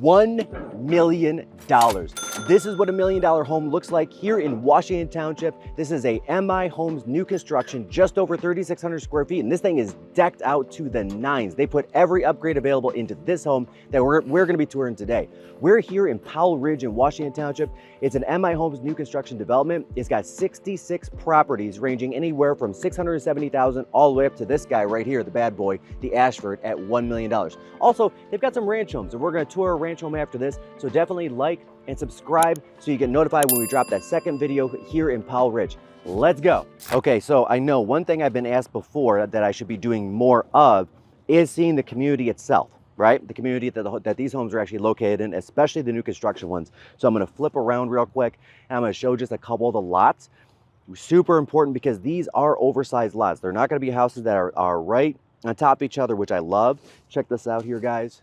$1 million. This is what $1 million home looks like here in Washington Township. This is a MI Homes new construction, just over 3,600 square feet, and this thing is decked out to the nines. They put every upgrade available into this home that we're gonna be touring today. We're here in Powell Ridge in Washington Township. It's an MI Homes new construction development. It's got 66 properties ranging anywhere from $670,000 all the way up to this guy right here, the bad boy, the Ashford at $1 million. Also, they've got some ranch homes, and we're gonna tour a ranch home after this, so definitely like and subscribe so you get notified when we drop that second video here in Powell Ridge. Let's go. Okay, so I know one thing I've been asked before that I should be doing more of is seeing the community itself, right? The community that these homes are actually located in, especially the new construction ones. So I'm gonna flip around real quick and I'm gonna show just a couple of the lots. Super important because these are oversized lots. They're not gonna be houses that are right on top of each other, which I love. Check this out here, guys.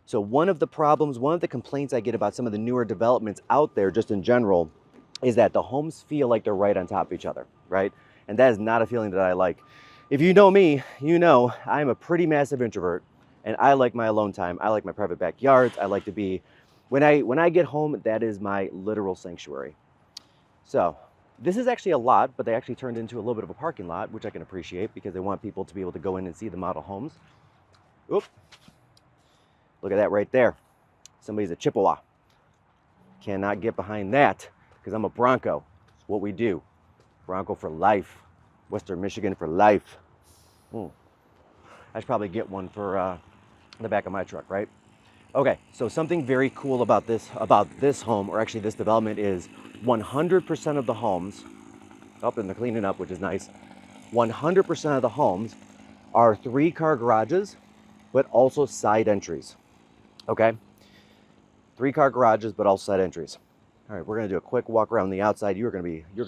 So one of the problems, one of the complaints I get about some of the newer developments out there just in general is that the homes feel like they're right on top of each other, right? And that is not a feeling that I like. If you know me, you know I'm a pretty massive introvert and I like my alone time. I like my private backyards. I like to be, when I get home, that is my literal sanctuary. So this is actually a lot, but they actually turned into a little bit of a parking lot, which I can appreciate because they want people to be able to go in and see the model homes. Oop. Look at that right there. Somebody's a Chippewa. Cannot get behind that because I'm a Bronco. It's what we do. Bronco for life. Western Michigan for life. I should probably get one for the back of my truck, right? Okay, so something very cool about this home, or actually this development, is 100% of the homes, and they're cleaning up, which is nice. 100% of the homes are 3-car garages, but also side entries. Okay, 3-car garages, but also side entries. All right, we're gonna do a quick walk around the outside. You're gonna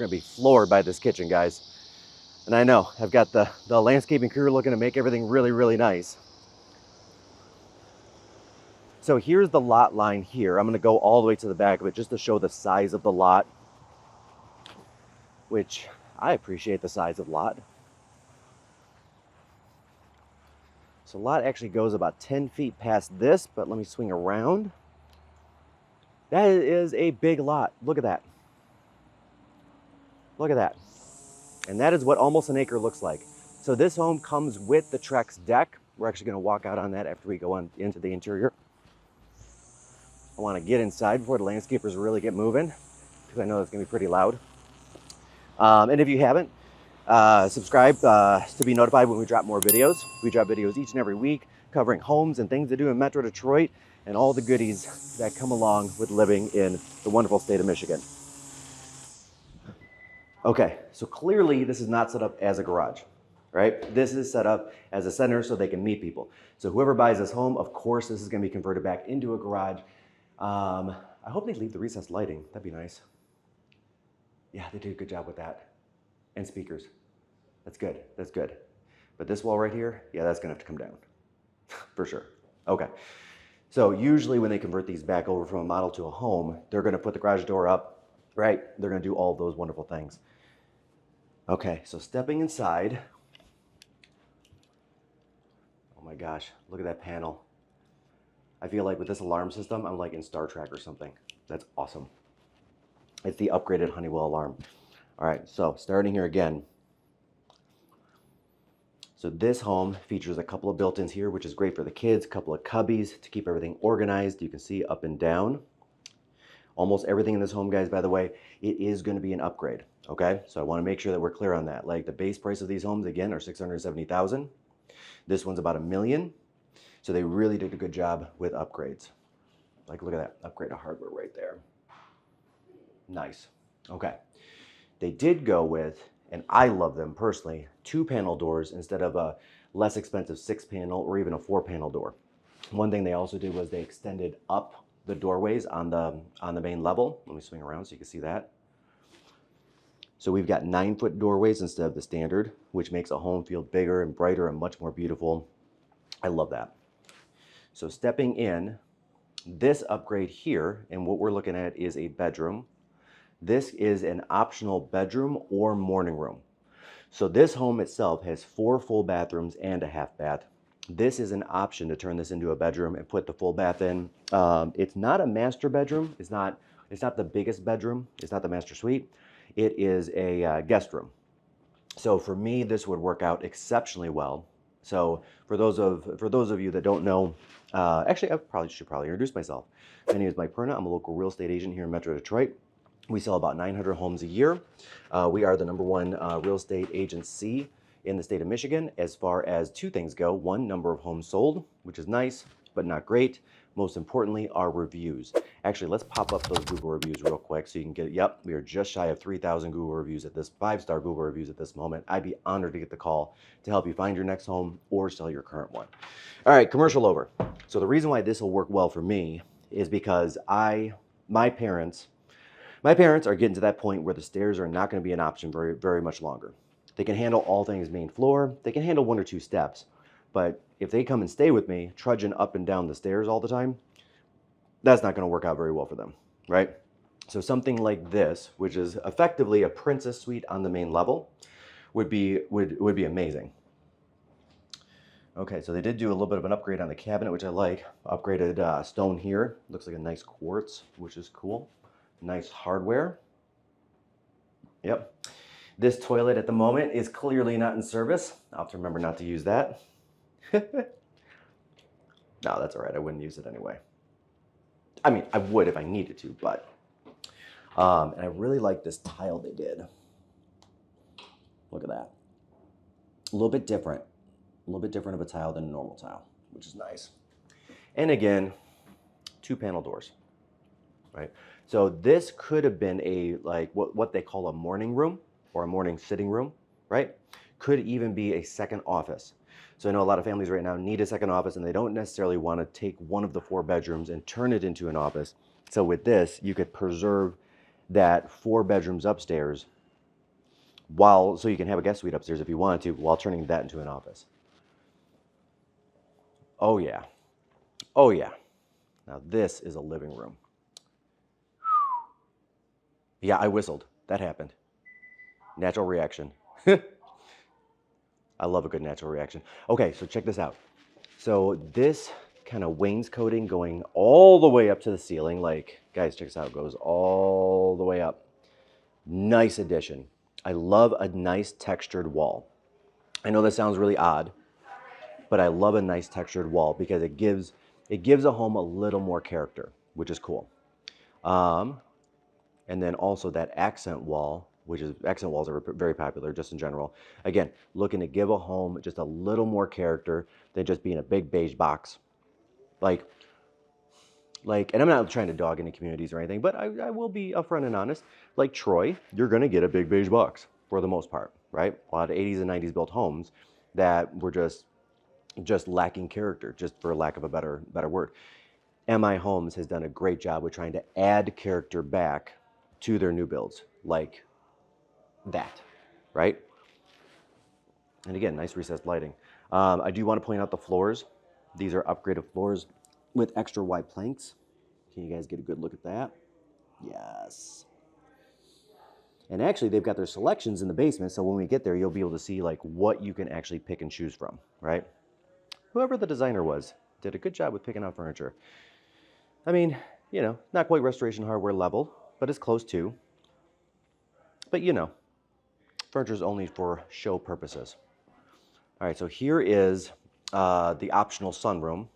be floored by this kitchen, guys. And I know I've got the landscaping crew looking to make everything really, really nice. So here's the lot line here. I'm gonna go all the way to the back of it just to show the size of the lot, which I appreciate the size of lot. So lot actually goes about 10 feet past this, but let me swing around. That is a big lot. Look at that. Look at that. And that is what almost an acre looks like. So this home comes with the Trex deck. We're actually gonna walk out on that after we go on into the interior. I wanna get inside before the landscapers really get moving because I know it's gonna be pretty loud. And if you haven't, subscribe to be notified when we drop more videos. We drop videos each and every week covering homes and things to do in Metro Detroit and all the goodies that come along with living in the wonderful state of Michigan. Okay, so clearly this is not set up as a garage, right? This is set up as a center so they can meet people. So whoever buys this home, of course, this is gonna be converted back into a garage. I hope they leave the recessed lighting. That'd be nice. Yeah, they did a good job with that. And speakers. That's good, that's good. But this wall right here, yeah, that's gonna have to come down, for sure. Okay, so usually when they convert these back over from a model to a home, they're gonna put the garage door up, right? They're gonna do all those wonderful things. Okay, so stepping inside. Oh my gosh, look at that panel. I feel like with this alarm system, I'm like in Star Trek or something. That's awesome. It's the upgraded Honeywell alarm. All right, so starting here again. So this home features a couple of built-ins here, which is great for the kids, a couple of cubbies to keep everything organized. You can see up and down. Almost everything in this home, guys, by the way, it is gonna be an upgrade, okay? So I wanna make sure that we're clear on that. Like the base price of these homes, again, are $670,000. This one's about $1 million. So they really did a good job with upgrades. Like, look at that, upgrade of hardware right there. Nice, okay. They did go with, and I love them personally, 2-panel doors instead of a less expensive 6-panel or even a 4-panel door. One thing they also did was they extended up the doorways on the main level. Let me swing around so you can see that. So we've got 9-foot doorways instead of the standard, which makes a home feel bigger and brighter and much more beautiful. I love that. So stepping in, this upgrade here, and what we're looking at is a bedroom. This is an optional bedroom or morning room. So this home itself has 4 full bathrooms and a half bath. This is an option to turn this into a bedroom and put the full bath in. It's not a master bedroom. It's not the biggest bedroom. It's not the master suite. It is a guest room. So for me, this would work out exceptionally well. So for those of you that don't know, actually, I should probably introduce myself. My name is Mike Perna. I'm a local real estate agent here in Metro Detroit. We sell about 900 homes a year. We are the #1 real estate agency in the state of Michigan as far as two things go. One, number of homes sold, which is nice, but not great. Most importantly, our reviews. Actually, let's pop up those Google reviews real quick so you can get, yep, we are just shy of 3,000 Google reviews at this, 5-star Google reviews at this moment. I'd be honored to get the call to help you find your next home or sell your current one. All right, commercial over. So the reason why this will work well for me is because my parents are getting to that point where the stairs are not going to be an option very, very much longer. They can handle all things main floor. They can handle 1 or 2 steps. But if they come and stay with me, trudging up and down the stairs all the time, that's not going to work out very well for them, right? So something like this, which is effectively a princess suite on the main level, would be amazing. Okay, so they did do a little bit of an upgrade on the cabinet, which I like. Upgraded stone here. Looks like a nice quartz, which is cool. Nice hardware. Yep. This toilet at the moment is clearly not in service. I'll have to remember not to use that. No, that's all right. I wouldn't use it anyway. I mean, I would if I needed to, but. And I really like this tile they did. Look at that. A little bit different. A little bit different of a tile than a normal tile, which is nice. And again, 2 panel doors, right? So this could have been a, like what they call a morning room or a morning sitting room, right? Could even be a second office. So I know a lot of families right now need a second office and they don't necessarily want to take one of the 4 bedrooms and turn it into an office. So with this, you could preserve that 4 bedrooms upstairs so you can have a guest suite upstairs if you wanted to, while turning that into an office. Oh yeah. Oh yeah. Now this is a living room. Yeah, I whistled. That happened. Natural reaction. I love a good natural reaction. Okay, so check this out. So this kind of wainscoting going all the way up to the ceiling, like, guys, check this out. It goes all the way up. Nice addition. I love a nice textured wall. I know that sounds really odd, but I love a nice textured wall because it gives a home a little more character, which is cool. And then also that accent wall, accent walls are very popular just in general. Again, looking to give a home just a little more character than just being a big beige box. Like, and I'm not trying to dog any communities or anything, but I will be upfront and honest. Like Troy, you're gonna get a big beige box for the most part, right? A lot of 80s and 90s built homes that were just lacking character, just for lack of a better word. MI Homes has done a great job with trying to add character back to their new builds, like that, right? And again, nice recessed lighting. I do want to point out the floors. These are upgraded floors with extra wide planks. Can you guys get a good look at that? Yes. And actually, they've got their selections in the basement, so when we get there, you'll be able to see like what you can actually pick and choose from, right? Whoever the designer was did a good job with picking out furniture. I mean, you know, not quite Restoration Hardware level, but it's close to. But you know, furniture is only for show purposes. All right, so here is the optional sunroom.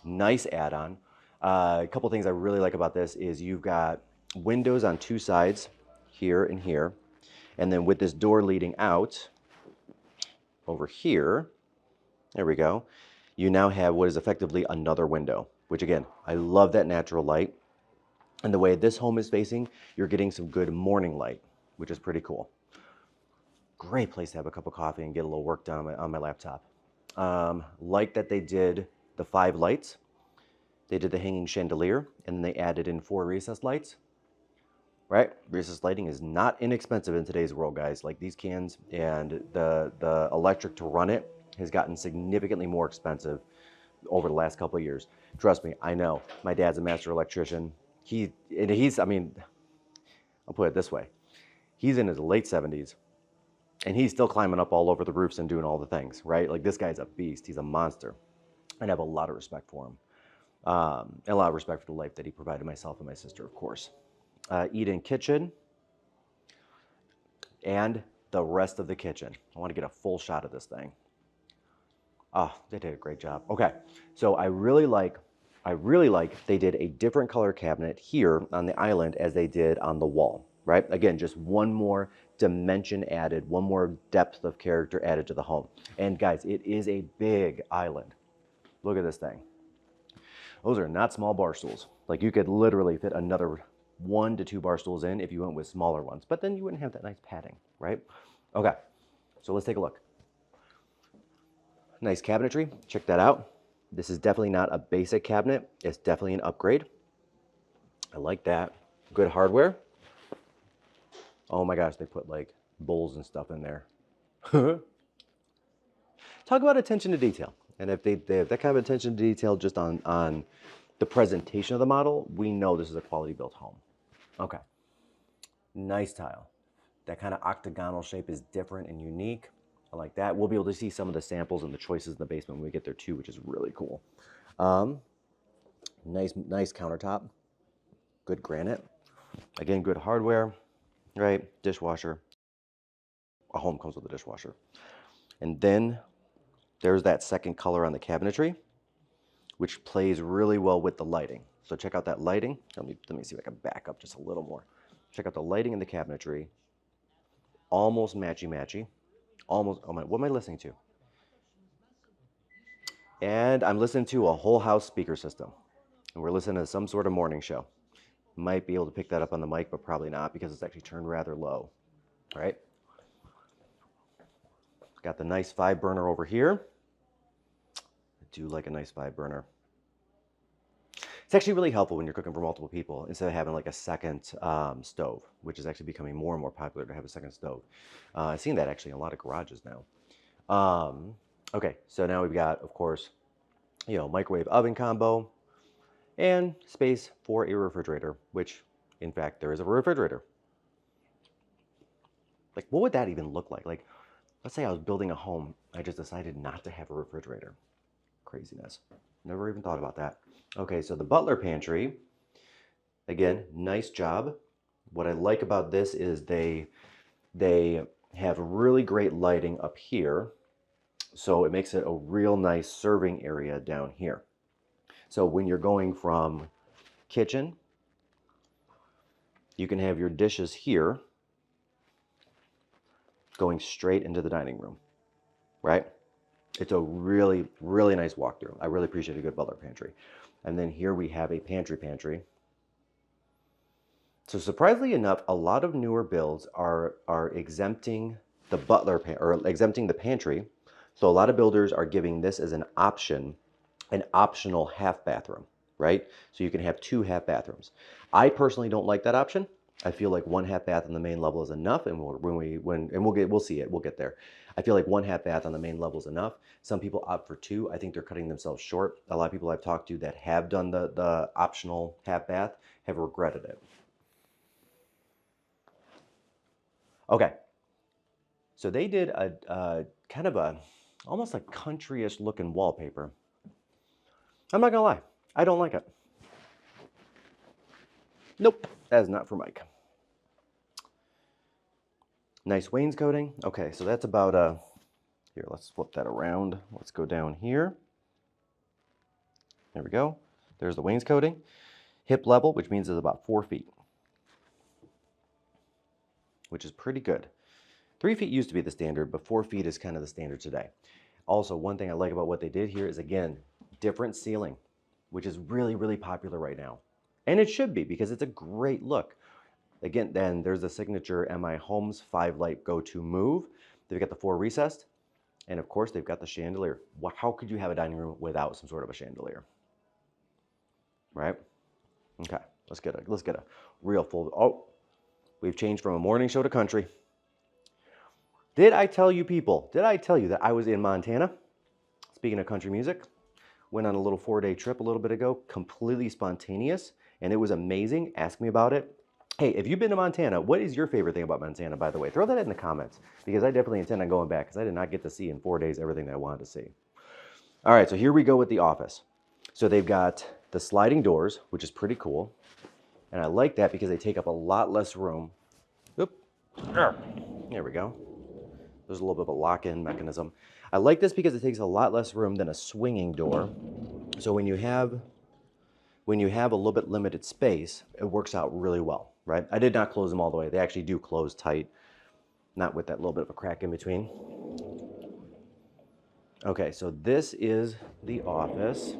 Nice add-on. A couple things I really like about this is you've got windows on 2 sides, here and here. And then with this door leading out over here, there we go, you now have what is effectively another window, which again, I love that natural light. And the way this home is facing, you're getting some good morning light, which is pretty cool. Great place to have a cup of coffee and get a little work done on my laptop. Like that they did the 5 lights. They did the hanging chandelier, and then they added in 4 recessed lights. Right? Recessed lighting is not inexpensive in today's world, guys. Like these cans and the electric to run it has gotten significantly more expensive over the last couple of years. Trust me, I know. My dad's a master electrician. I mean, I'll put it this way. He's in his late 70s. And he's still climbing up all over the roofs and doing all the things, right? Like this guy's a beast. He's a monster. And I have a lot of respect for him. And a lot of respect for the life that he provided myself and my sister, of course. Eat-in kitchen and the rest of the kitchen. I want to get a full shot of this thing. Oh, they did a great job. Okay, so I really like they did a different color cabinet here on the island as they did on the wall, right? Again, just one more dimension added, one more depth of character added to the home. And guys, it is a big island. Look at this thing. Those are not small bar stools. Like you could literally fit another 1 to 2 bar stools in if you went with smaller ones, but then you wouldn't have that nice padding, right? Okay, so let's take a look. Nice cabinetry, check that out. This is definitely not a basic cabinet. It's definitely an upgrade. I like that. Good hardware. Oh my gosh, they put like bowls and stuff in there. Talk about attention to detail. And if they have that kind of attention to detail just on the presentation of the model, we know this is a quality built home. Okay, nice tile. That kind of octagonal shape is different and unique. I like that. We'll be able to see some of the samples and the choices in the basement when we get there too, which is really cool. Nice countertop. Good granite. Again, good hardware, right? Dishwasher. A home comes with a dishwasher. And then there's that second color on the cabinetry, which plays really well with the lighting. So check out that lighting. Let me see if I can back up just a little more. Check out the lighting in the cabinetry. Almost matchy-matchy. Almost, oh my, what am I listening to? And I'm listening to a whole house speaker system. And we're listening to some sort of morning show. Might be able to pick that up on the mic, but probably not because it's actually turned rather low, right? Got the nice 5-burner over here. I do like a nice 5-burner. It's actually really helpful when you're cooking for multiple people instead of having like a second stove, which is actually becoming more and more popular to have a second stove. I've seen that actually in a lot of garages now. Okay, so now we've got, of course, you know, microwave oven combo and space for a refrigerator, which in fact there is a refrigerator. Like, what would that even look like? Like, let's say I was building a home, I just decided not to have a refrigerator. Craziness. Never even thought about that. Okay, so the Butler pantry, again, nice job. What I like about this is they have really great lighting up here, so it makes it a real nice serving area down here. So when you're going from kitchen, you can have your dishes here going straight into the dining room, right? It's a really, really nice walkthrough. I really appreciate a good Butler pantry. And then here we have a pantry. So surprisingly enough, a lot of newer builds are exempting the exempting the pantry. So a lot of builders are giving this as an option, an optional half bathroom, right? So you can have 2 half bathrooms. I personally don't like that option. I feel like 1 half bath on the main level is enough, and we'll see it. We'll get there. I feel like 1 half bath on the main level is enough. Some people opt for 2. I think they're cutting themselves short. A lot of people I've talked to that have done the optional half bath have regretted it. Okay, so they did a kind of a almost like country-ish looking wallpaper. I'm not gonna lie, I don't like it. Nope, that is not for Mike. Nice wainscoting. Okay, so that's about here, let's flip that around. Let's go down here. There we go. There's the wainscoting. Hip level, which means it's about 4 feet, which is pretty good. 3 feet used to be the standard, but 4 feet is kind of the standard today. Also, one thing I like about what they did here is, again, different ceiling, which is really, really popular right now. And it should be because it's a great look. Again, then there's the signature MI Homes 5-light go-to move. They've got the 4 recessed. And of course, they've got the chandelier. How could you have a dining room without some sort of a chandelier? Right? Okay, let's get a real full. Oh, we've changed from a morning show to country. Did I tell you people? Did I tell you that I was in Montana? Speaking of country music, went on a little 4-day trip a little bit ago, completely spontaneous, and it was amazing. Ask me about it. Hey, if you've been to Montana, what is your favorite thing about Montana, by the way? Throw that in the comments, because I definitely intend on going back, because I did not get to see in 4 days everything that I wanted to see. All right, so here we go with the office. So they've got the sliding doors, which is pretty cool. And I like that because they take up a lot less room. Oop. There we go. There's a little bit of a lock-in mechanism. I like this because it takes a lot less room than a swinging door. So when you have a little bit limited space, it works out really well, right? I did not close them all the way. They actually do close tight, not with that little bit of a crack in between. Okay, so this is the office.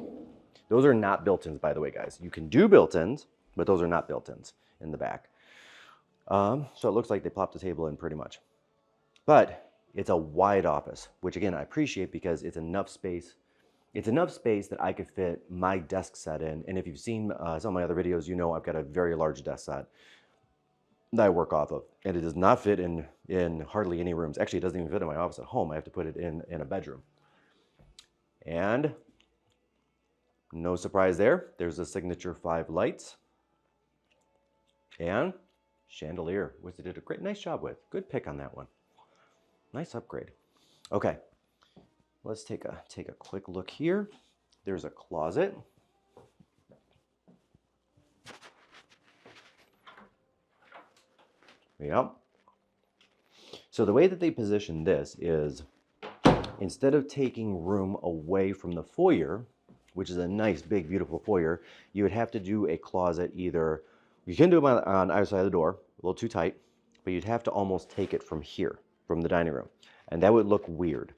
Those are not built-ins, by the way, guys. You can do built-ins, but those are not built-ins in the back. So it looks like they plopped the table in pretty much. But it's a wide office, which again, I appreciate because it's enough space. It's enough space that I could fit my desk set in. And if you've seen some of my other videos, you know I've got a very large desk set that I work off of. And it does not fit in hardly any rooms. Actually, it doesn't even fit in my office at home. I have to put it in a bedroom. And no surprise there. There's the signature 5 lights. And chandelier, which they did a great, nice job with. Good pick on that one. Nice upgrade. Okay, let's take a quick look here. There's a closet. Yep. So the way that they position this is, instead of taking room away from the foyer, which is a nice, big, beautiful foyer, you would have to do a closet either, you can do them on either side of the door, a little too tight, but you'd have to almost take it from here, from the dining room. And that would look weird.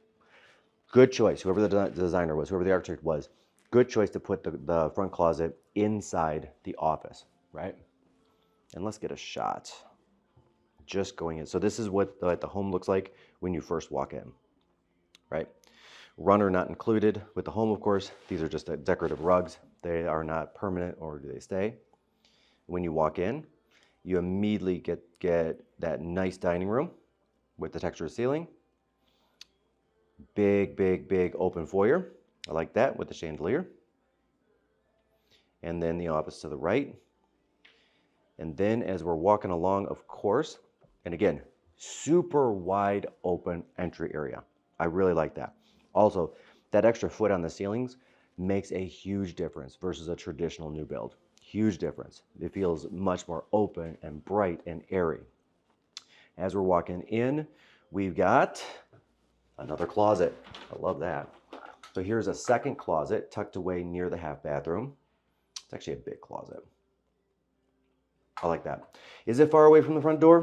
Good choice, whoever the designer was, whoever the architect was, good choice to put the front closet inside the office, right? And let's get a shot. Just going in. So this is what the home looks like when you first walk in, right? Runner not included with the home, of course. These are just decorative rugs. They are not permanent, or do they stay. When you walk in, you immediately get that nice dining room with the textured ceiling. Big, big, big open foyer. I like that with the chandelier. And then the office to the right. And then as we're walking along, of course, and again, super wide open entry area. I really like that. Also, that extra foot on the ceilings makes a huge difference versus a traditional new build. Huge difference. It feels much more open and bright and airy. As we're walking in, we've got another closet. I love that. So here's a second closet tucked away near the half bathroom. It's actually a big closet. I like that. Is it far away from the front door?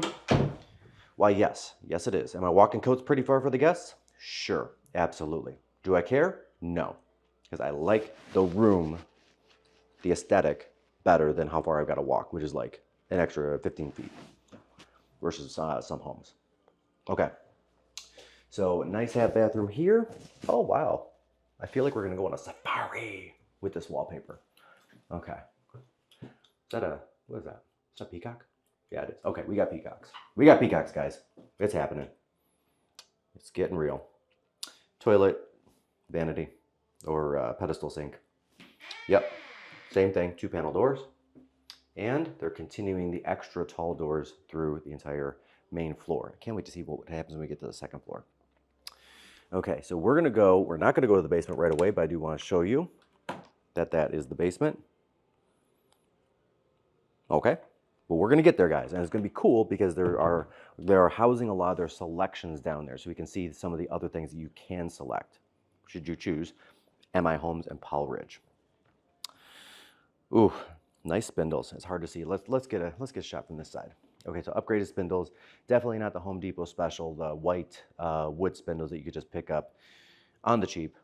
Why, yes. Yes, it is. Am I walking coats pretty far for the guests? Sure, absolutely. Do I care? No, because I like the room, the aesthetic, better than how far I've got to walk, which is like an extra 15 feet versus some homes. Okay, so nice half bathroom here. Oh, wow. I feel like we're going to go on a safari with this wallpaper. Okay. Is that what is that? Is that a peacock? Yeah, it is. Okay, we got peacocks. We got peacocks, guys. It's happening. It's getting real. Toilet, vanity, or pedestal sink. Yep, same thing, 2 panel doors. And they're continuing the extra tall doors through the entire main floor. I can't wait to see what happens when we get to the second floor. Okay, so we're not gonna go to the basement right away, but I do want to show you that is the basement. Okay, but we're gonna get there, guys, and it's gonna be cool because they're housing a lot of their selections down there, so we can see some of the other things that you can select should you choose MI Homes and Powell Ridge. Ooh, nice spindles. It's hard to see. Let's get a shot from this side. Okay, so upgraded spindles, definitely not the Home Depot special, the white wood spindles that you could just pick up on the cheap.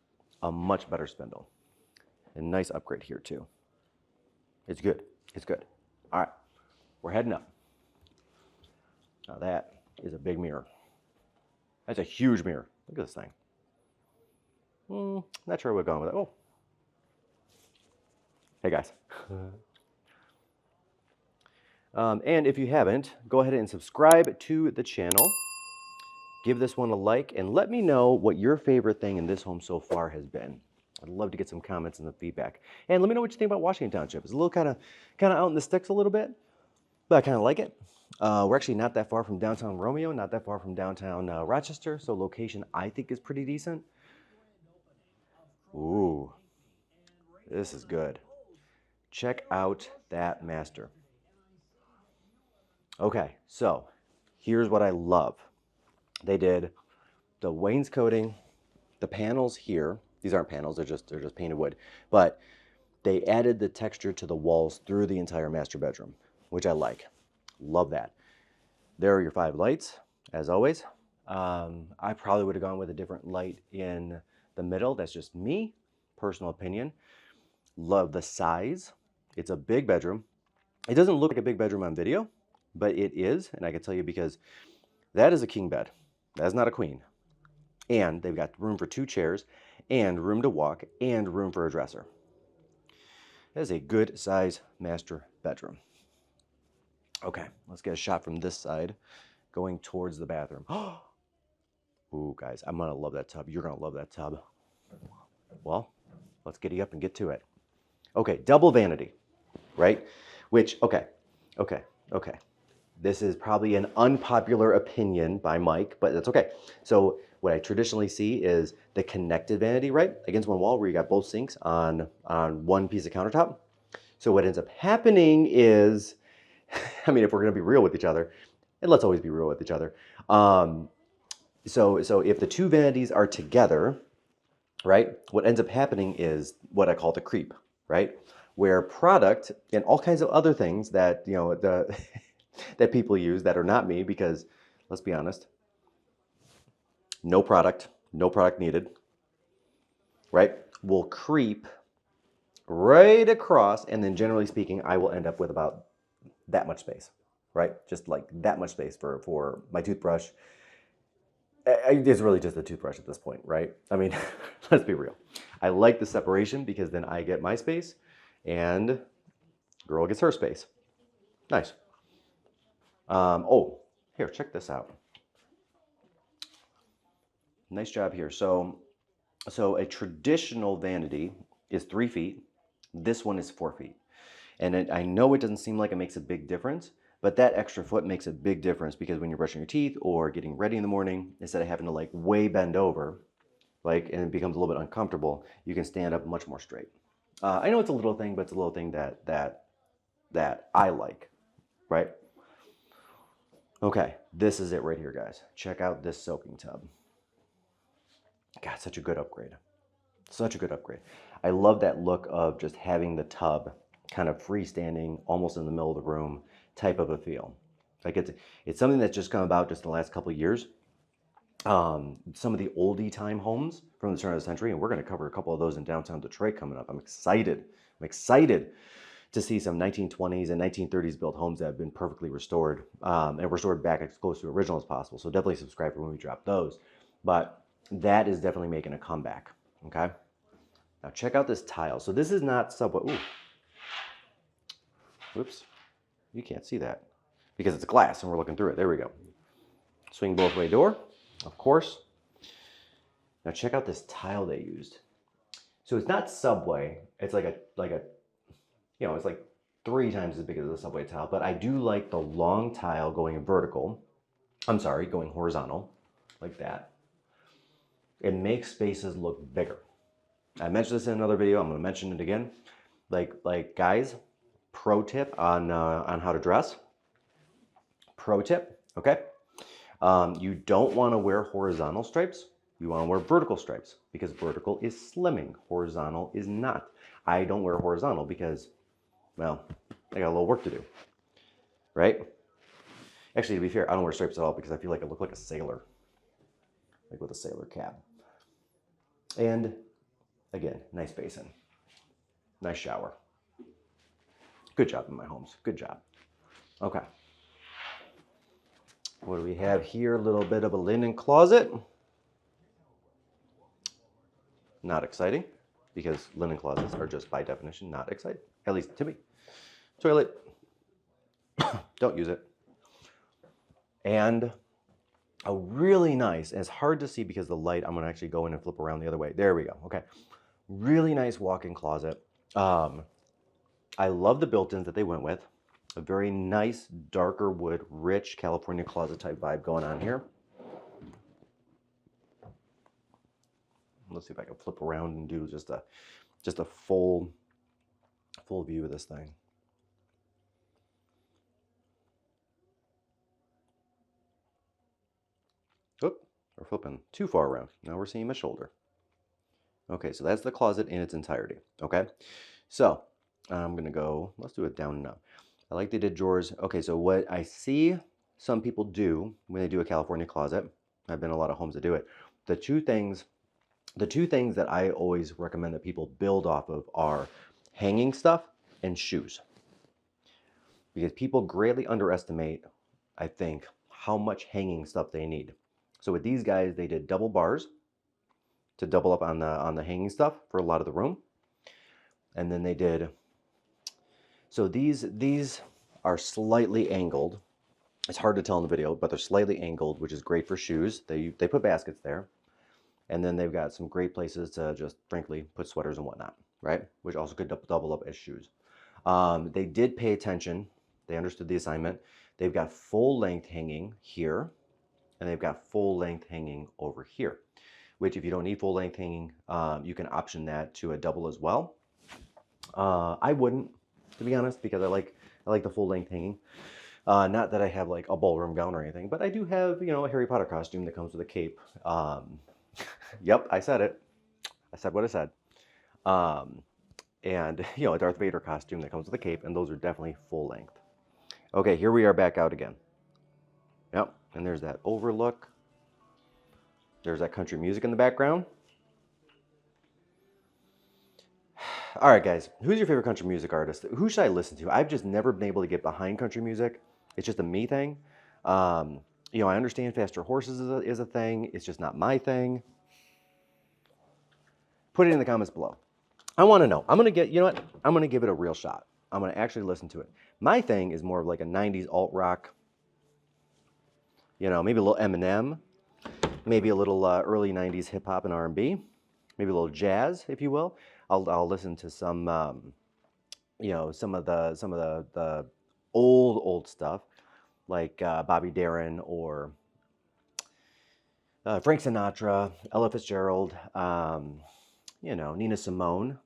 A much better spindle. And nice upgrade here too. It's good. It's good. All right, we're heading up. Now that is a big mirror. That's a huge mirror. Look at this thing. Not sure where we're going with it. Oh. Hey guys. And if you haven't, go ahead and subscribe to the channel. Give this one a like and let me know what your favorite thing in this home so far has been. I'd love to get some comments and the feedback. And let me know what you think about Washington Township. It's a little kind of out in the sticks a little bit, but I kind of like it. We're actually not that far from downtown Romeo, not that far from downtown Rochester, so location I think is pretty decent. Ooh, this is good. Check out that master. Okay, so here's what I love. They did the wainscoting, the panels here. These aren't panels, they're just painted wood. But they added the texture to the walls through the entire master bedroom, which I like. Love that. There are your 5 lights, as always. I probably would have gone with a different light in the middle. That's just me, personal opinion. Love the size. It's a big bedroom. It doesn't look like a big bedroom on video, but it is, and I can tell you because that is a king bed. That is not a queen. And they've got room for 2 chairs and room to walk and room for a dresser. That is a good size master bedroom. Okay, let's get a shot from this side going towards the bathroom. Ooh, guys, I'm gonna love that tub. You're gonna love that tub. Well, let's giddy up and get to it. Okay, double vanity, right? Which, okay. This is probably an unpopular opinion by Mike, but that's okay. So what I traditionally see is the connected vanity, right? Against one wall where you got both sinks on one piece of countertop. So what ends up happening is, I mean, if we're gonna be real with each other, and let's always be real with each other. So if the 2 vanities are together, right, what ends up happening is what I call the creep, right? Where product and all kinds of other things that, you know, that people use that are not me, because let's be honest, no product needed, right, will creep right across, and then generally speaking, I will end up with about that much space, right? Just like that much space for my toothbrush. It's really just a toothbrush at this point, right? I mean, let's be real. I like the separation because then I get my space and girl gets her space. Nice. Oh, here, check this out. Nice job here. So a traditional vanity is 3 feet. This one is 4 feet. And I know it doesn't seem like it makes a big difference, but that extra foot makes a big difference because when you're brushing your teeth or getting ready in the morning, instead of having to like way bend over, like, and it becomes a little bit uncomfortable, you can stand up much more straight. I know it's a little thing, but it's a little thing that I like, right? Okay, this is it right here, guys. Check out this soaking tub. God, such a good upgrade. Such a good upgrade. I love that look of just having the tub kind of freestanding, almost in the middle of the room type of a feel. Like it's something that's just come about just in the last couple of years. Some of the oldie time homes from the turn of the century, and we're going to cover a couple of those in downtown Detroit coming up. I'm excited to see some 1920s and 1930s built homes that have been perfectly restored and restored back as close to original as possible. So definitely subscribe for when we drop those. But that is definitely making a comeback. Okay. Now check out this tile. So this is not subway. Ooh. Whoops. You can't see that because it's glass and we're looking through it. There we go. Swing both way door, of course. Now check out this tile they used. So it's not subway. It's like a, you know, it's like 3 times as big as the subway tile, but I do like the long tile going vertical. I'm sorry, going horizontal like that. It makes spaces look bigger. I mentioned this in another video. I'm going to mention it again. Like guys, pro tip on how to dress. Pro tip, okay? You don't want to wear horizontal stripes. You want to wear vertical stripes because vertical is slimming. Horizontal is not. I don't wear horizontal because, well, I got a little work to do, right? Actually, to be fair, I don't wear stripes at all because I feel like I look like a sailor, like with a sailor cap. And again, nice basin, nice shower. Good job in my homes, good job. Okay. What do we have here? A little bit of a linen closet. Not exciting because linen closets are just by definition not exciting, at least to me. Toilet, don't use it. And a really nice, and it's hard to see because of the light, I'm gonna actually go in and flip around the other way. There we go, okay. Really nice walk-in closet. I love the built-ins that they went with. A very nice, darker wood, rich California closet type vibe going on here. Let's see if I can flip around and do just a full view of this thing. Oop, we're flipping too far around. Now we're seeing my shoulder. Okay, so that's the closet in its entirety. Okay, so I'm gonna go, let's do it down and up. I like they did drawers. Okay, so what I see some people do when they do a California closet, I've been in a lot of homes that do it. The two things that I always recommend that people build off of are hanging stuff and shoes. Because people greatly underestimate, I think, how much hanging stuff they need. So with these guys, they did double bars to double up on the hanging stuff for a lot of the room. And then they did, so these are slightly angled. It's hard to tell in the video, but they're slightly angled, which is great for shoes. They put baskets there. And then they've got some great places to just, frankly, put sweaters and whatnot, right? Which also could double up as shoes. They did pay attention. They understood the assignment. They've got full length hanging here, and they've got full length hanging over here, which if you don't need full length hanging, you can option that to a double as well. I wouldn't, to be honest, because I like the full length hanging. Not that I have like a ballroom gown or anything, but I do have, a Harry Potter costume that comes with a cape. Yep, I said it. I said what I said. And a Darth Vader costume that comes with a cape, and those are definitely full length. Okay, here we are back out again. Yep, and there's that overlook. There's that country music in the background. All right, guys, who's your favorite country music artist? Who should I listen to? I've just never been able to get behind country music. It's just a me thing. I understand Faster Horses is a thing. It's just not my thing. Put it in the comments below. I want to know. I'm going to give it a real shot. I'm going to actually listen to it. My thing is more of like a 90s alt rock, maybe a little Eminem, maybe a little early 90s hip hop and R&B, maybe a little jazz, if you will. I'll listen to some, some of the old stuff like Bobby Darin or Frank Sinatra, Ella Fitzgerald, Nina Simone.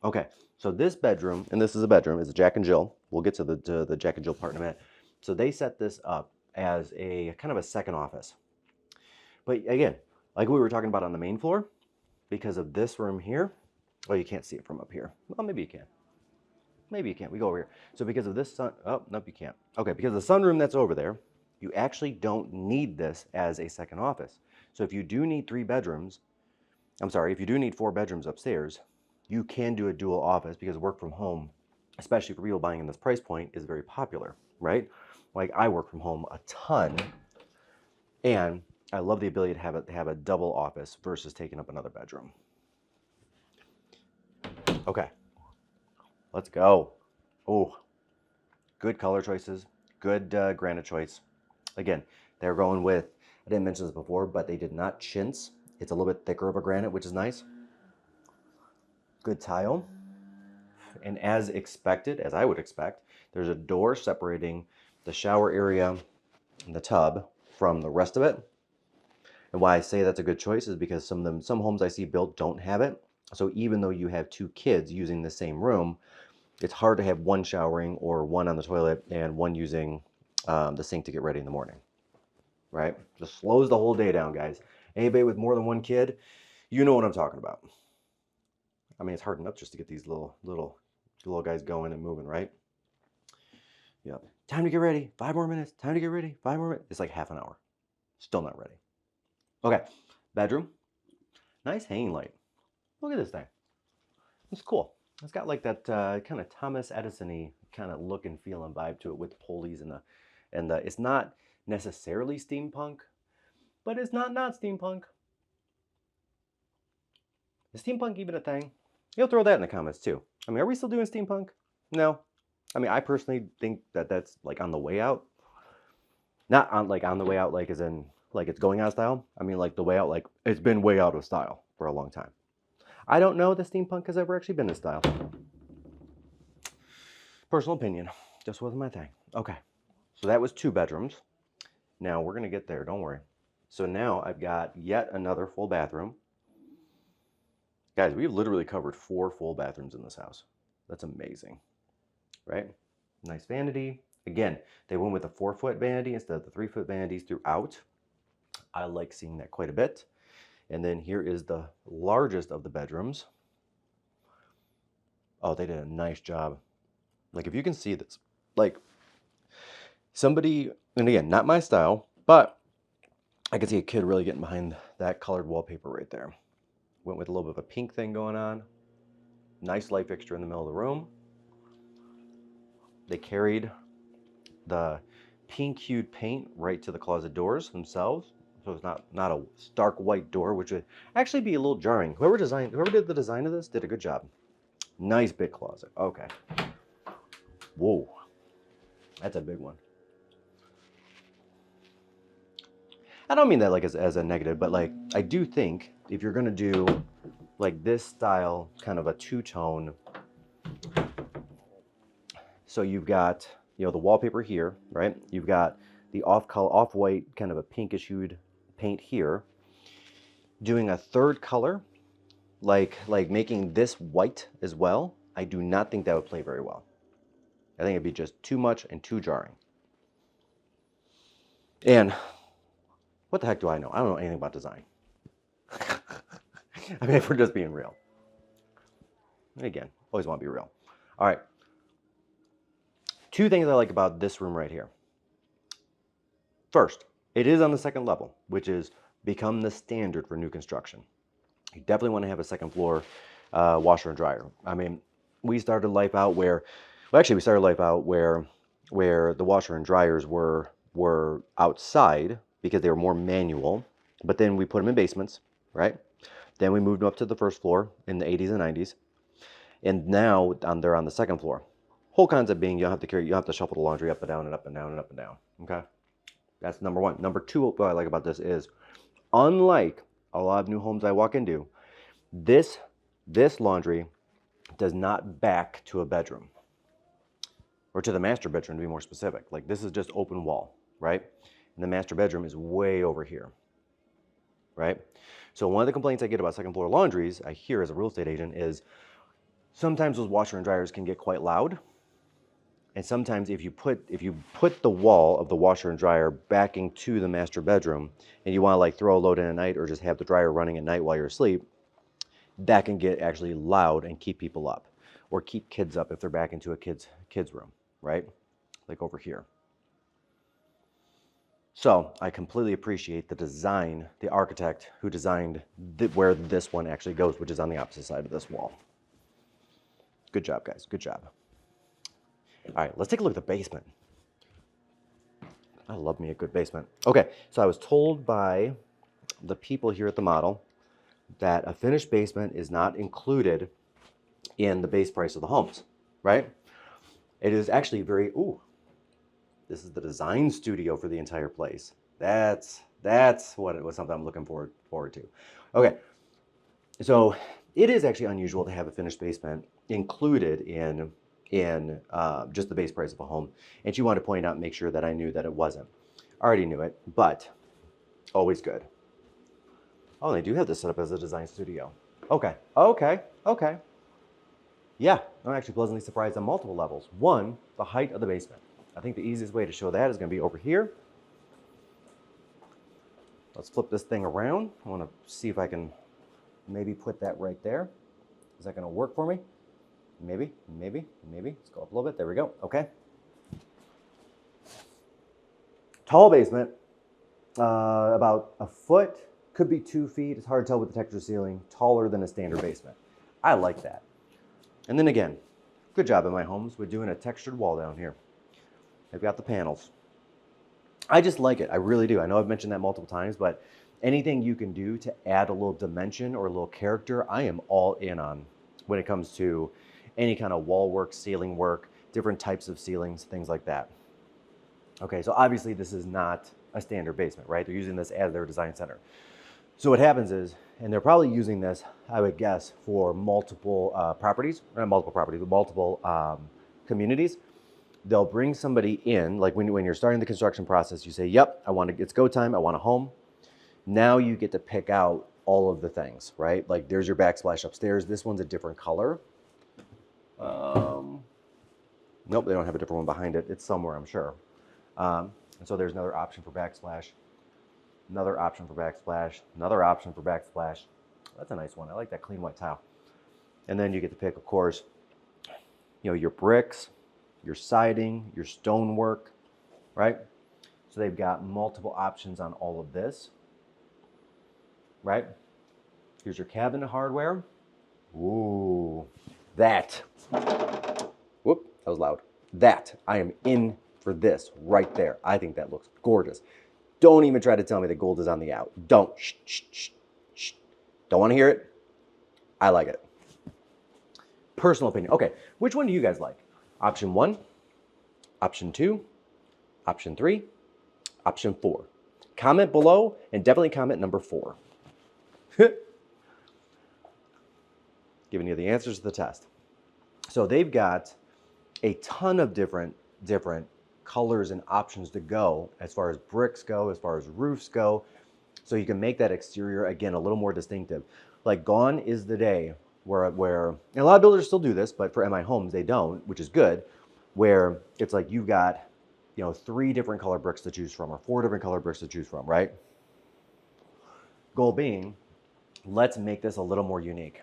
Okay, so this bedroom, and this is a bedroom, is a Jack and Jill. We'll get to the Jack and Jill part in a minute. So they set this up as a kind of a second office. But again, like we were talking about on the main floor, because of this room here, well, you can't see it from up here. Well, maybe you can. Maybe you can't. We go over here. So because of this nope, you can't. Okay, because of the sunroom that's over there, you actually don't need this as a second office. So if you do need if you do need 4 bedrooms upstairs, you can do a dual office because work from home, especially for people buying in this price point, is very popular, right? Like I work from home a ton, and I love the ability to have a double office versus taking up another bedroom. Okay, let's go. Oh, good color choices, good granite choice. Again, they're going with, I didn't mention this before, but they did not chintz. It's a little bit thicker of a granite, which is nice. Good tile. And as expected, as I would expect, there's a door separating the shower area and the tub from the rest of it. And why I say that's a good choice is because some homes I see built don't have it. So even though you have 2 kids using the same room, it's hard to have one showering or one on the toilet and one using the sink to get ready in the morning, right? Just slows the whole day down, guys. Anybody with more than 1 kid, you know what I'm talking about. I mean, it's hard enough just to get these little guys going and moving, right? Yeah. Time to get ready. 5 more minutes. Time to get ready. 5 more minutes. It's like half an hour. Still not ready. Okay. Bedroom. Nice hanging light. Look at this thing. It's cool. It's got like that kind of Thomas Edison-y kind of look and feel and vibe to it with the pulleys and the it's not necessarily steampunk, but it's not steampunk. Is steampunk even a thing? You'll throw that in the comments too. I mean, are we still doing steampunk? No. I mean, I personally think that that's like on the way out. Not on the way out like as in like it's going out of style. I mean like the way out like it's been way out of style for a long time. I don't know if the steampunk has ever actually been in style. Personal opinion. Just wasn't my thing. Okay, so that was 2 bedrooms. Now we're gonna get there, don't worry. So now I've got yet another full bathroom. Guys, we've literally covered 4 full bathrooms in this house. That's amazing, right? Nice vanity. Again, they went with a 4-foot vanity instead of the 3-foot vanities throughout. I like seeing that quite a bit. And then here is the largest of the bedrooms. Oh, they did a nice job. Like, if you can see this, like somebody, and again, not my style, but I could see a kid really getting behind that colored wallpaper right there. Went with a little bit of a pink thing going on. Nice light fixture in the middle of the room. They carried the pink hued paint right to the closet doors themselves. So it's not a stark white door, which would actually be a little jarring. Whoever did the design of this did a good job. Nice big closet. Okay. Whoa. That's a big one. I don't mean that like as a negative, but like I do think if you're gonna do like this style, kind of a 2-tone, so you've got, you know, the wallpaper here, right? You've got the off-white, kind of a pinkish hued paint here. Doing a 3rd color, like making this white as well, I do not think that would play very well. I think it'd be just too much and too jarring. And what the heck do I know? I don't know anything about design. I mean, if we're just being real. Again, always want to be real. All right. 2 things I like about this room right here. First, it is on the 2nd level, which is become the standard for new construction. You definitely want to have a 2nd floor washer and dryer. I mean, we started life out where, well, actually we started life out where the washer and dryers were outside because they were more manual, but then we put them in basements, right? Then we moved them up to the 1st floor in the 80s and 90s. And now they're on the 2nd floor. Whole concept being you have to shuffle the laundry up and down and up and down and up and down. Okay? That's number 1. Number 2, what I like about this is, unlike a lot of new homes I walk into, this laundry does not back to a bedroom. Or to the master bedroom, to be more specific. Like, this is just open wall, right? And the master bedroom is way over here, right? So one of the complaints I get about 2nd floor laundries, I hear as a real estate agent, is sometimes those washer and dryers can get quite loud. And sometimes if you put the wall of the washer and dryer backing to the master bedroom and you want to like throw a load in at night or just have the dryer running at night while you're asleep, that can get actually loud and keep people up, or keep kids up if they're back into a kid's room, right? Like over here. So I completely appreciate the design, the architect who designed where this one actually goes, which is on the opposite side of this wall. Good job, guys. Good job. All right, let's take a look at the basement. I love me a good basement. Okay, so I was told by the people here at the model that a finished basement is not included in the base price of the homes, right? It is actually very, this is the design studio for the entire place. That's what it was, something I'm looking forward to. Okay, so it is actually unusual to have a finished basement included in just the base price of a home. And she wanted to point out and make sure that I knew that it wasn't. I already knew it, but always good. Oh, they do have this set up as a design studio. Okay. Yeah, I'm actually pleasantly surprised on multiple levels. 1, the height of the basement. I think the easiest way to show that is going to be over here. Let's flip this thing around. I want to see if I can maybe put that right there. Is that going to work for me? Maybe. Let's go up a little bit. There we go. Okay. Tall basement, about a foot, could be 2 feet. It's hard to tell with the texture ceiling. Taller than a standard basement. I like that. And then again, good job in my homes with doing a textured wall down here. I've got the panels. I just like it. I really do. I know I've mentioned that multiple times, but anything you can do to add a little dimension or a little character, I am all in on when it comes to any kind of wall work, ceiling work, different types of ceilings, things like that. Okay, so obviously this is not a standard basement, right? They're using this as their design center. So what happens is, and they're probably using this, I would guess, for multiple properties, not multiple properties, but multiple communities. they'll bring somebody in, like when you're starting the construction process, you say, yep, it's go time, I want a home. Now you get to pick out all of the things, right? Like there's your backsplash upstairs. This one's a different color. Nope, they don't have a different one behind it. It's somewhere, I'm sure. And so there's another option for backsplash, another option for backsplash, another option for backsplash. That's a nice one. I like that clean white tile. And then you get to pick, of course, your bricks, your siding, your stonework, right? So they've got multiple options on all of this, right? Here's your cabinet hardware. Ooh, that. Whoop, that was loud. That, I am in for this right there. I think that looks gorgeous. Don't even try to tell me the gold is on the out. Don't. Shh, shh, shh, shh. Don't want to hear it. I like it. Personal opinion. Okay, which one do you guys like? Option 1, option 2, option 3, option 4. Comment below and definitely comment number 4. Giving you the answers to the test. So they've got a ton of different colors and options to go as far as bricks go, as far as roofs go. So you can make that exterior, again, a little more distinctive. Like gone is the day where and a lot of builders still do this, but for MI homes, they don't, which is good, where it's like you've got, 3 different color bricks to choose from or 4 different color bricks to choose from, right? Goal being, let's make this a little more unique.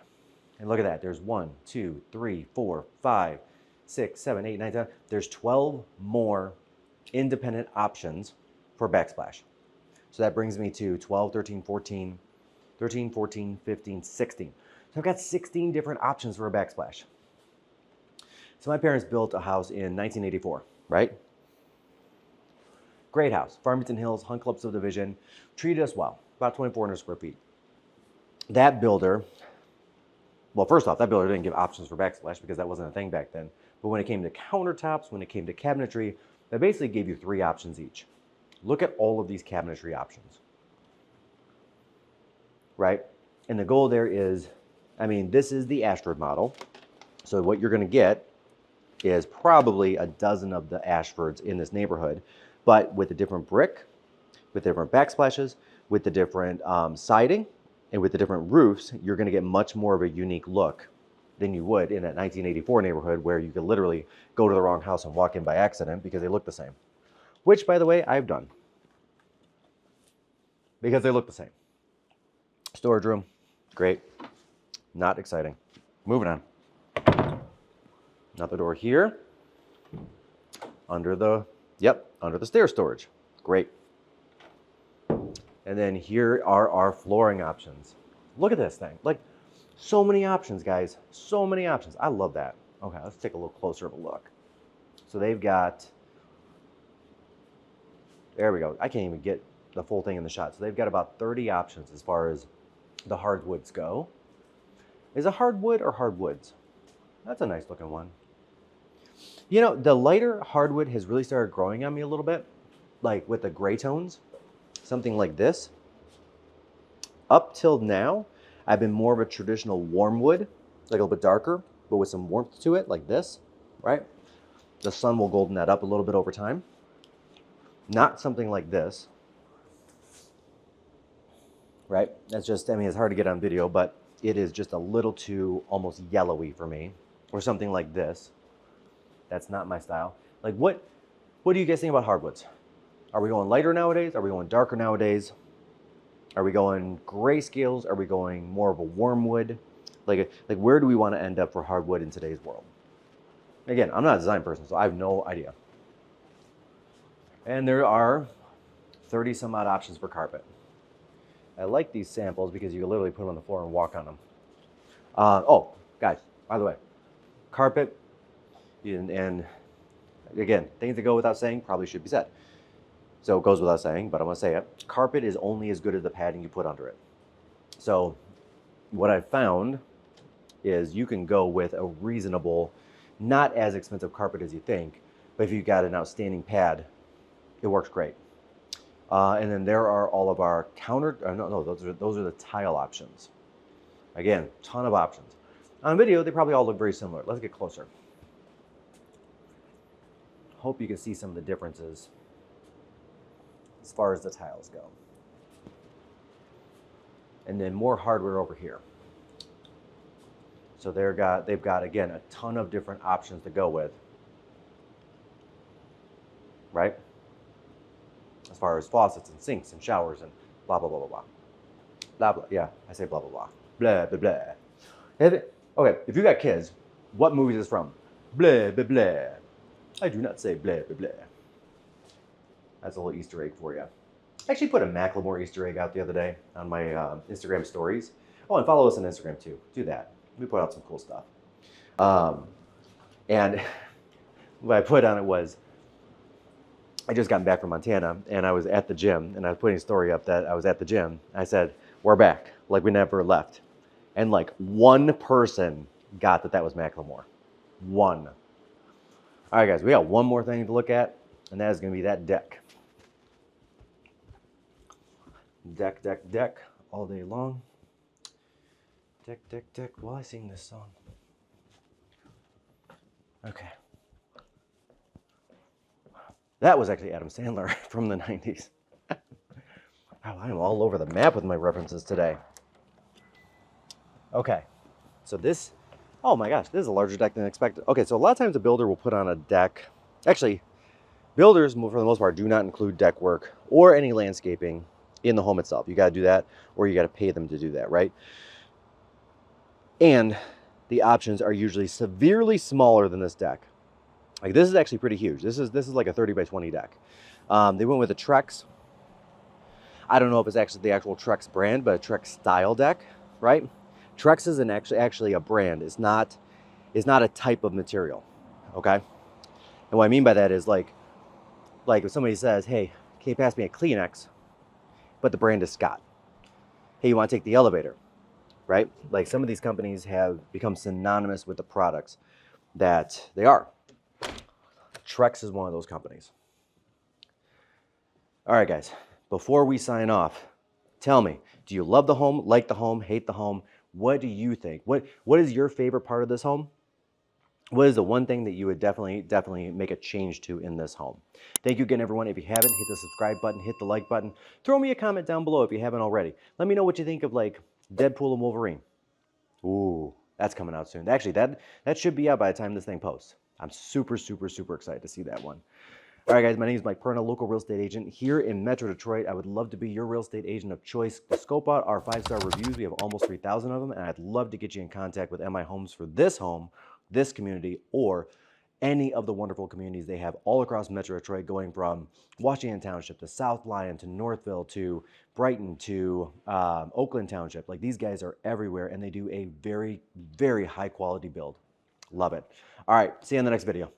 And look at that. There's 1, 2, 3, 4, 5, 6, 7, 8, 9, 10. There's 12 more independent options for backsplash. So that brings me to 12, 13, 14, 15, 16. So I've got 16 different options for a backsplash. So my parents built a house in 1984, right? Great house. Farmington Hills, Hunt Club subdivision, treated us well, about 2,400 square feet. That builder, well, first off, that builder didn't give options for backsplash because that wasn't a thing back then. But when it came to countertops, when it came to cabinetry, they basically gave you 3 options each. Look at all of these cabinetry options, right? And the goal there is, this is the Ashford model. So what you're going to get is probably a dozen of the Ashfords in this neighborhood, but with a different brick, with different backsplashes, with the different siding, and with the different roofs, you're going to get much more of a unique look than you would in that 1984 neighborhood where you could literally go to the wrong house and walk in by accident because they look the same. Which, by the way, I've done. Because they look the same. Storage room, great. Not exciting. Moving on. Another door here. Under the stair storage. Great. And then here are our flooring options. Look at this thing. Like, so many options, guys. So many options. I love that. Okay, let's take a little closer of a look. So they've got, there we go. I can't even get the full thing in the shot. So they've got about 30 options as far as the hardwoods go. Is it hardwood or hardwoods? That's a nice looking one. The lighter hardwood has really started growing on me a little bit, like with the gray tones, something like this. Up till now, I've been more of a traditional warm wood, like a little bit darker, but with some warmth to it, like this, right? The sun will golden that up a little bit over time. Not something like this, right? That's just, it's hard to get on video, but it is just a little too almost yellowy for me. Or something like this. That's not my style. Like what do you guys think about hardwoods? Are we going lighter nowadays? Are we going darker nowadays? Are we going grayscales? Are we going more of a warm wood? Like where do we want to end up for hardwood in today's world? Again, I'm not a design person, so I have no idea. And there are 30 some odd options for carpet. I like these samples because you can literally put them on the floor and walk on them. Oh, guys, by the way, carpet, and again, things that go without saying probably should be said. So it goes without saying, but I'm going to say it. Carpet is only as good as the padding you put under it. So what I've found is you can go with a reasonable, not as expensive carpet as you think, but if you've got an outstanding pad, it works great. And then there are all of our those are the tile options. Again, ton of options. On video, they probably all look very similar. Let's get closer. hope you can see some of the differences as far as the tiles go. And then more hardware over here. So they've got, again, a ton of different options to go with, right? As far as faucets and sinks and showers and blah, blah, blah, blah, blah. Blah, blah, yeah, I say blah, blah, blah. Blah, blah, blah. Okay, if you got kids, what movie is this from? Blah, blah, blah. I do not say blah, blah, blah. That's a little Easter egg for you. I actually put a Macklemore Easter egg out the other day on my Instagram stories. Oh, and follow us on Instagram too. Do that. We put out some cool stuff. And what I put on it was, I just gotten back from Montana and I was at the gym and I was putting a story up that I was at the gym. I said, we're back, like we never left. And like one person got that was Macklemore. One. All right, guys, we got one more thing to look at, and that is going to be that deck. Deck, deck, deck, all day long. Deck, deck, deck, while I sing this song. Okay. That was actually Adam Sandler from the 90s. Wow, I am all over the map with my references today. Okay, so this, oh my gosh, this is a larger deck than expected. Okay, so a lot of times a builder will put on a deck. Actually, builders, for the most part, do not include deck work or any landscaping in the home itself. You got to do that, or you got to pay them to do that, right? And the options are usually severely smaller than this deck. Like this is actually pretty huge. This is like a 30 by 20 deck. They went with a Trex. I don't know if it's actually the actual Trex brand, but a Trex style deck, right? Trex is actually a brand. It's not a type of material, okay? And what I mean by that is like if somebody says, hey, can you pass me a Kleenex, but the brand is Scott. Hey, you want to take the elevator, right? Like some of these companies have become synonymous with the products that they are. Trex is one of those companies. All right, guys, before we sign off, tell me, do you love the home, like the home, hate the home? What do you think? What is your favorite part of this home? What is the one thing that you would definitely make a change to in this home? Thank you again, everyone. If you haven't, hit the subscribe button, hit the like button. Throw me a comment down below if you haven't already. Let me know what you think of like Deadpool and Wolverine. Ooh, that's coming out soon. Actually, that should be out by the time this thing posts. I'm super, super, super excited to see that one. All right, guys, my name is Mike Perna, local real estate agent here in Metro Detroit. I would love to be your real estate agent of choice. To scope out our 5-star reviews, we have almost 3,000 of them, and I'd love to get you in contact with MI Homes for this home, this community, or any of the wonderful communities they have all across Metro Detroit, going from Washington Township to South Lyon to Northville to Brighton to Oakland Township. Like these guys are everywhere, and they do a very, very high quality build. Love it. All right, see you in the next video.